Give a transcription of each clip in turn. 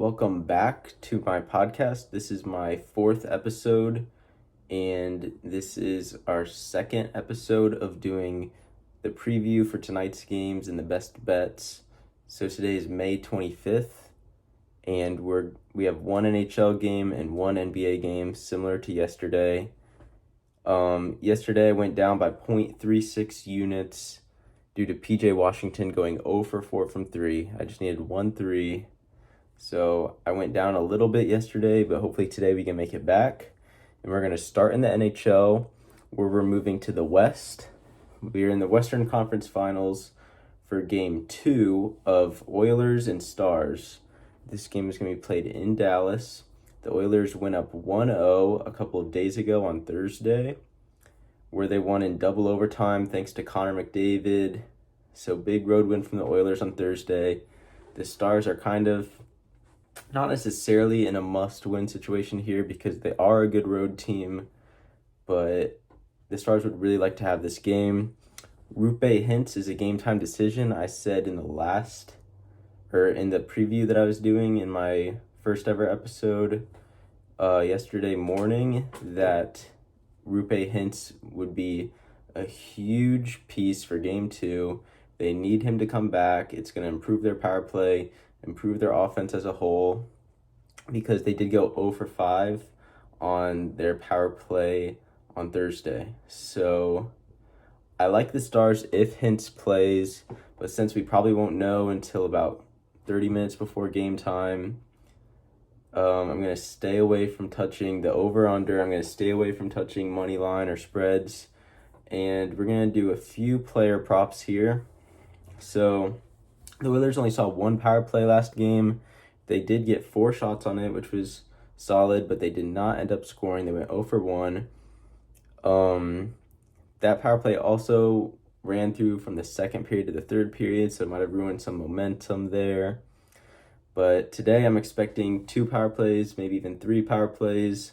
Welcome back to my podcast. This is my fourth episode, and this is our second episode of doing the preview for tonight's games and the best bets. So today is May 25th, and we have one NHL game and one NBA game, similar to yesterday. Yesterday I went down by 0.36 units due to PJ Washington going 0 for 4 from 3. I just needed 1 3. So I went down a little bit yesterday, but hopefully today we can make it back. And we're going to start in the NHL, where we're moving to the West. We are in the Western Conference Finals for Game 2 of Oilers and Stars. This game is going to be played in Dallas. The Oilers went up 1-0 a couple of days ago on Thursday, where they won in double overtime thanks to Connor McDavid. So big road win from the Oilers on Thursday. The Stars are kind of not necessarily in a must-win situation here because they are a good road team, but the Stars would really like to have this game. Rupe Hintz is a game-time decision. I said in the preview that I was doing in my first ever episode yesterday morning that Rupe Hintz would be a huge piece for Game 2. They need him to come back. It's going to improve their power play, improve their offense as a whole, because they did go 0 for 5 on their power play on Thursday. So I like the Stars if Hintz plays, but since we probably won't know until about 30 minutes before game time, I'm going to stay away from touching the over-under. I'm going to stay away from touching money line or spreads, and we're going to do a few player props here. So the Oilers only saw one power play last game. They did get 4 shots on it, which was solid, but they did not end up scoring. They went 0 for 1. That power play also ran through from the second period to the third period, so it might have ruined some momentum there. But today I'm expecting 2 power plays, maybe even 3 power plays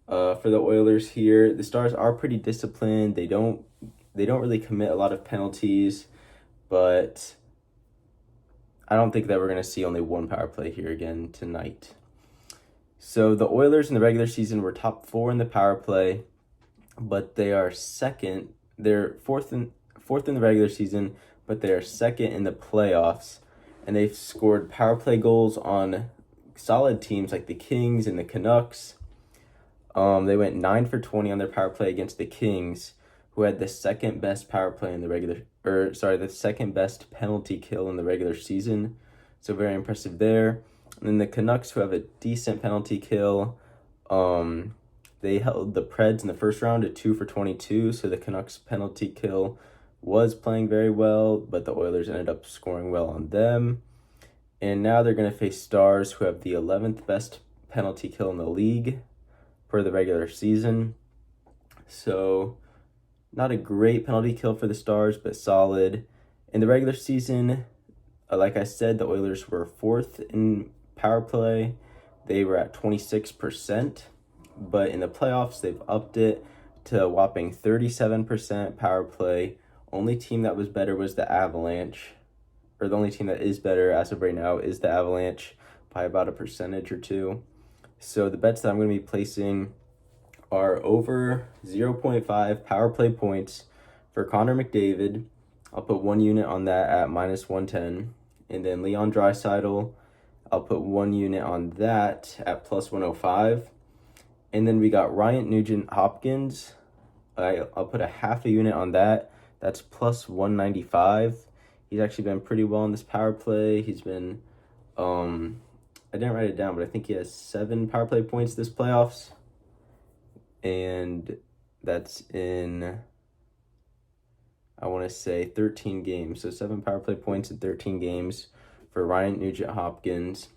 for the Oilers here. The Stars are pretty disciplined. They don't really commit a lot of penalties, but I don't think that we're going to see only 1 power play here again tonight. So the Oilers in the regular season were top 4 in the power play, but they are second. They're fourth in the regular season, but they are second in the playoffs. And they've scored power play goals on solid teams like the Kings and the Canucks. They went 9 for 20 on their power play against the Kings, who had the second best power play in the second best penalty kill in the regular season. So very impressive there. And then the Canucks, who have a decent penalty kill, they held the Preds in the first round at 2 for 22. So the Canucks penalty kill was playing very well, but the Oilers ended up scoring well on them. And now they're going to face Stars, who have the 11th best penalty kill in the league for the regular season. So not a great penalty kill for the Stars, but solid. In the regular season, like I said, the Oilers were 4th in power play. They were at 26%, but in the playoffs, they've upped it to a whopping 37% power play. Only team that was better was the Avalanche, or the only team that is better as of right now is the Avalanche by about a percentage or 2. So the bets that I'm going to be placing are over 0.5 power play points for Connor McDavid. I'll put 1 unit on that at minus 110. And then Leon Draisaitl, I'll put 1 unit on that at plus 105. And then we got Ryan Nugent-Hopkins. I'll put a half a unit on that. That's plus 195. He's actually been pretty well in this power play. He's been, I didn't write it down, but I think he has 7 power play points this playoffs. And that's in, I want to say 13 games. So 7 power play points in 13 games for Ryan Nugent-Hopkins.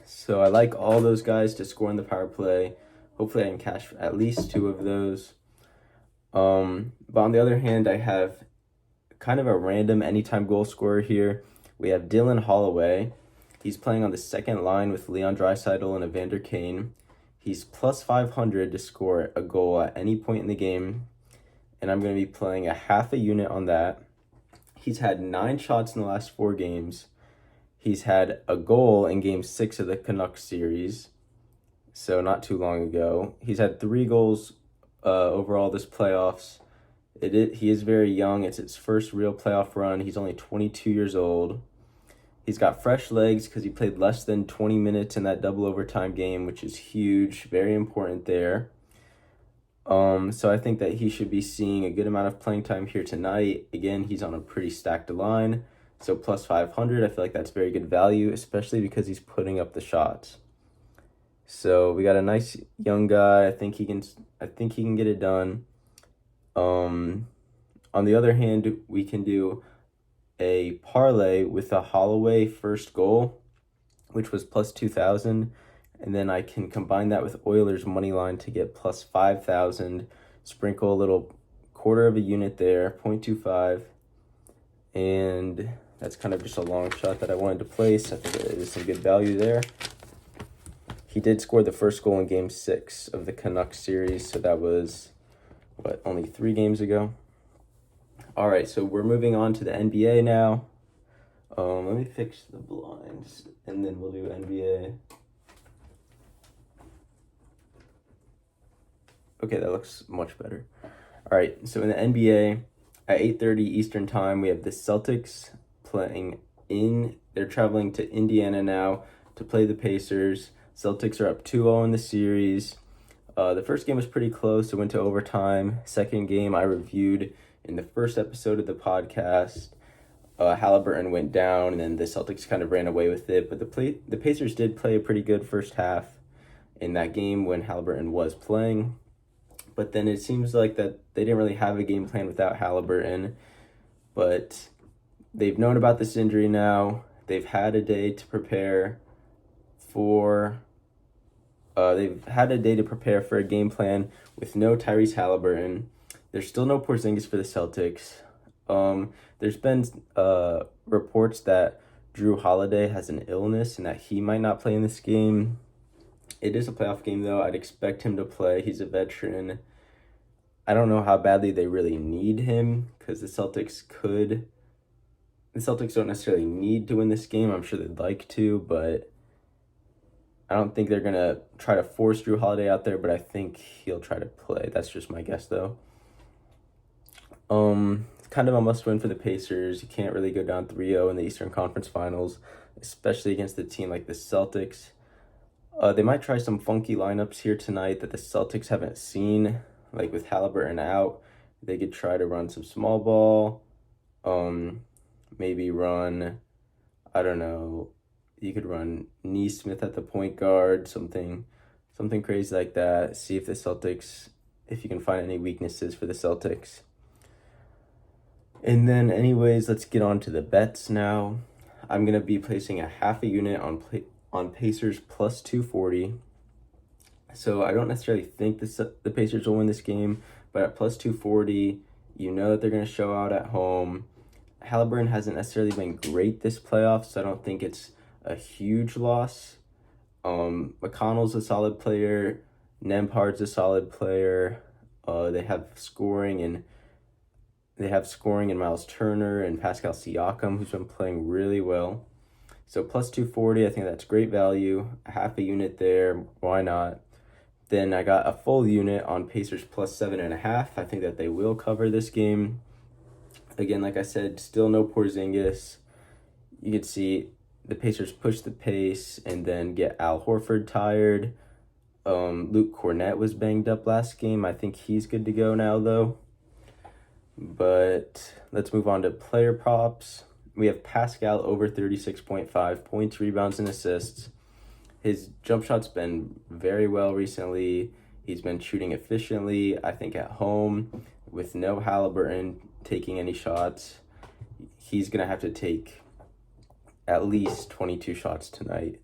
So I like all those guys to score in the power play. Hopefully I can cash at least 2 of those. But on the other hand, I have kind of a random anytime goal scorer here. We have Dylan Holloway. He's playing on the second line with Leon Draisaitl and Evander Kane. He's plus 500 to score a goal at any point in the game, and I'm going to be playing a half a unit on that. He's had 9 shots in the last 4 games. He's had a goal in Game 6 of the Canucks series, so not too long ago. He's had 3 goals overall this playoffs. He is very young. It's his first real playoff run. He's only 22 years old. He's got fresh legs because he played less than 20 minutes in that double overtime game, which is huge, very important there. So I think that he should be seeing a good amount of playing time here tonight. Again, he's on a pretty stacked line, so plus 500. I feel like that's very good value, especially because he's putting up the shots. So we got a nice young guy. I think he can get it done. On the other hand, we can do a parlay with a Holloway first goal, which was plus 2,000. And then I can combine that with Oilers money line to get plus 5,000. Sprinkle a little quarter of a unit there, 0.25. And that's kind of just a long shot that I wanted to place. I think there is some good value there. He did score the first goal in Game 6 of the Canucks series, so that was, only 3 games ago? All right, so we're moving on to the NBA now. Let me fix the blinds, and then we'll do NBA. Okay, that looks much better. All right, so in the NBA, at 8:30 Eastern time, we have the Celtics playing they're traveling to Indiana now to play the Pacers. Celtics are up 2-0 in the series. The first game was pretty close. It went to overtime. Second game I reviewed in the first episode of the podcast. Halliburton went down, and then the Celtics kind of ran away with it. But the Pacers did play a pretty good first half in that game when Halliburton was playing. But then it seems like that they didn't really have a game plan without Halliburton. But they've known about this injury now. They've had a day to prepare for a game plan with no Tyrese Halliburton. There's still no Porzingis for the Celtics. There's been reports that Drew Holiday has an illness and that he might not play in this game. It is a playoff game, though. I'd expect him to play. He's a veteran. I don't know how badly they really need him because the Celtics don't necessarily need to win this game. I'm sure they'd like to, but I don't think they're going to try to force Drew Holiday out there, but I think he'll try to play. That's just my guess, though. It's kind of a must-win for the Pacers. You can't really go down 3-0 in the Eastern Conference Finals, especially against a team like the Celtics. They might try some funky lineups here tonight that the Celtics haven't seen, like with Halliburton out. They could try to run some small ball, maybe run, I don't know, you could run Neesmith at the point guard, something crazy like that. See if you can find any weaknesses for the Celtics. And then anyways, let's get on to the bets now. I'm going to be placing a half a unit on Pacers plus 240. So I don't necessarily think the Pacers will win this game, but at plus 240, you know that they're going to show out at home. Halliburton hasn't necessarily been great this playoff, so I don't think it's a huge loss. McConnell's a solid player. Nembhard's a solid player. They have scoring in Miles Turner and Pascal Siakam, who's been playing really well. So plus 240, I think that's great value. A half a unit there, why not? Then I got a full unit on Pacers plus 7.5. I think that they will cover this game. Again, like I said, still no Porzingis. You can see the Pacers push the pace and then get Al Horford tired. Luke Cornett was banged up last game. I think he's good to go now, though. But let's move on to player props. We have Pascal over 36.5 points, rebounds, and assists. His jump shot's been very well recently. He's been shooting efficiently, I think, at home with no Halliburton taking any shots. He's going to have to take at least 22 shots tonight.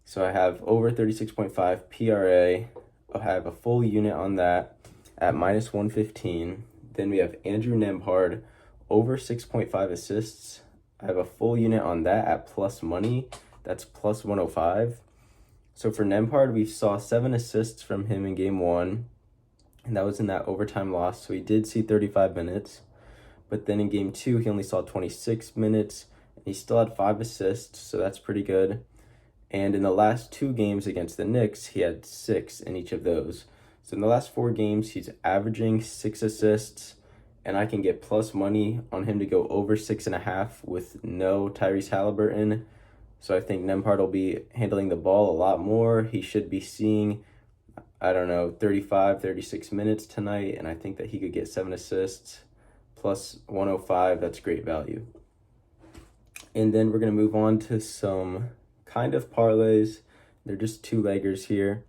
So I have over 36.5 PRA. I'll have a full unit on that at minus 115. Then we have Andrew Nembhard over 6.5 assists. I have a full unit on that at plus money. That's plus 105. So for Nembhard, we saw 7 assists from him in game 1, and that was in that overtime loss. So he did see 35 minutes. But then in game 2, he only saw 26 minutes, He still had 5 assists, so that's pretty good. And in the last 2 games against the Knicks, he had 6 in each of those. So in the last 4 games, he's averaging 6 assists, and I can get plus money on him to go over 6.5 with no Tyrese Halliburton. So I think Nembhard will be handling the ball a lot more. He should be seeing, 35, 36 minutes tonight, and I think that he could get 7 assists plus 105. That's great value. And then we're going to move on to some kind of parlays. They're just 2-leggers here,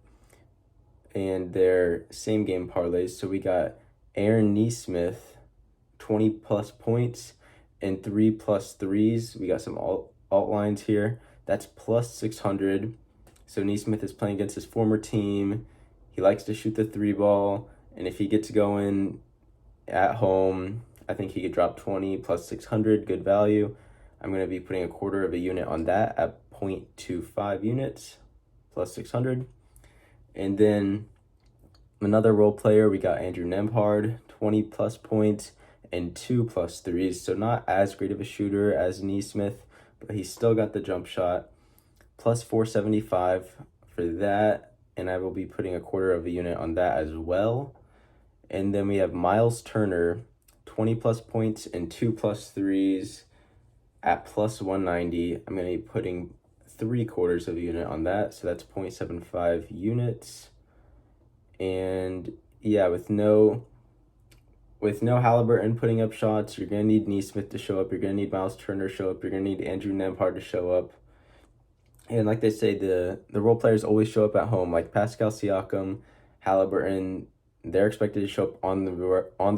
and they're same game parlays. So we got Aaron Nesmith, 20 plus points and 3 plus threes. We got some alt lines here. That's plus 600. So Nesmith is playing against his former team. He likes to shoot the 3 ball, and if he gets going at home, I think he could drop 20 plus 600, good value. I'm going to be putting a quarter of a unit on that at 0.25 units plus 600. And then another role player, we got Andrew Nembhard, 20 plus points and 2 plus threes. So not as great of a shooter as Nesmith, but he's still got the jump shot. Plus 475 for that, and I will be putting a quarter of a unit on that as well. And then we have Miles Turner, 20 plus points and 2 plus threes at plus 190. I'm going to be putting 3/4 of a unit on that, so that's 0.75 units. And yeah, with no Halliburton putting up shots, you're going to need Nesmith to show up, you're going to need Miles Turner to show up, you're going to need Andrew Nembhard to show up. And like they say, the role players always show up at home, like Pascal Siakam, Halliburton. They're expected to show up on the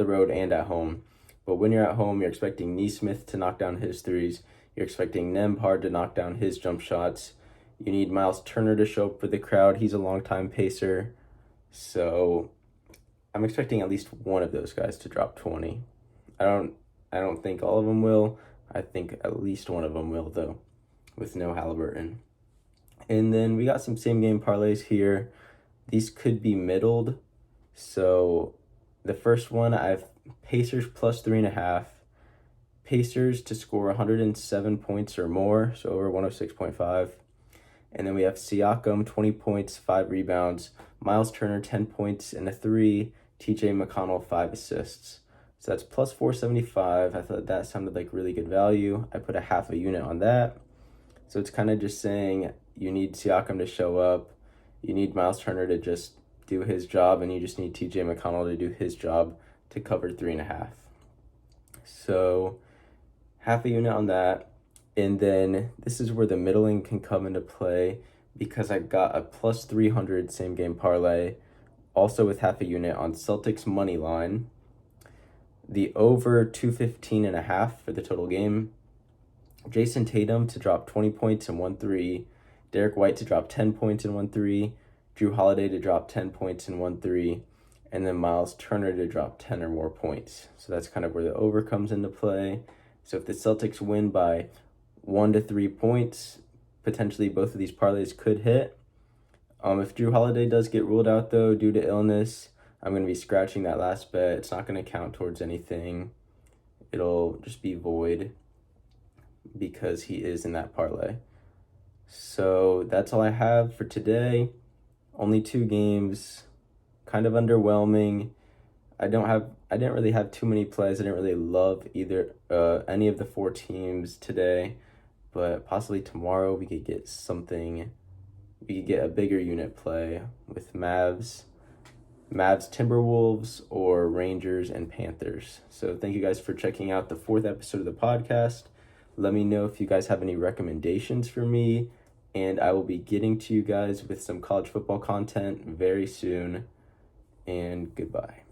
road and at home. But when you're at home, you're expecting Nesmith to knock down his threes. You're expecting Nembhard to knock down his jump shots. You need Miles Turner to show up for the crowd. He's a longtime pacer. So I'm expecting at least one of those guys to drop 20. I don't think all of them will. I think at least one of them will, though, with no Halliburton. And then we got some same game parlays here. These could be middled. So the first one, I have Pacers plus 3.5. Pacers to score 107 points or more, so over 106.5. And then we have Siakam, 20 points, 5 rebounds. Miles Turner, 10 points and a 3. TJ McConnell, 5 assists. So that's plus 475. I thought that sounded like really good value. I put a half a unit on that. So it's kind of just saying you need Siakam to show up. You need Miles Turner to just do his job, and you just need TJ McConnell to do his job to cover 3.5. So half a unit on that. And then this is where the middling can come into play, because I got a plus 300 same game parlay, also with half a unit on Celtics money line. The over 215.5 for the total game. Jason Tatum to drop 20 points and 1 3. Derek White to drop 10 points and 1 3. Drew Holiday to drop 10 points and 1 3. And then Miles Turner to drop 10 or more points. So that's kind of where the over comes into play. So if the Celtics win by 1 to 3 points, potentially both of these parlays could hit. If Drew Holiday does get ruled out, though, due to illness, I'm going to be scratching that last bet. It's not going to count towards anything. It'll just be void because he is in that parlay. So that's all I have for today. Only 2 games. Kind of underwhelming. I didn't really have too many plays. I didn't really love any of the 4 teams today, but possibly tomorrow we could get something. We could get a bigger unit play with Mavs, Timberwolves, or Rangers and Panthers. So thank you guys for checking out the 4th episode of the podcast. Let me know if you guys have any recommendations for me, and I will be getting to you guys with some college football content very soon. And goodbye.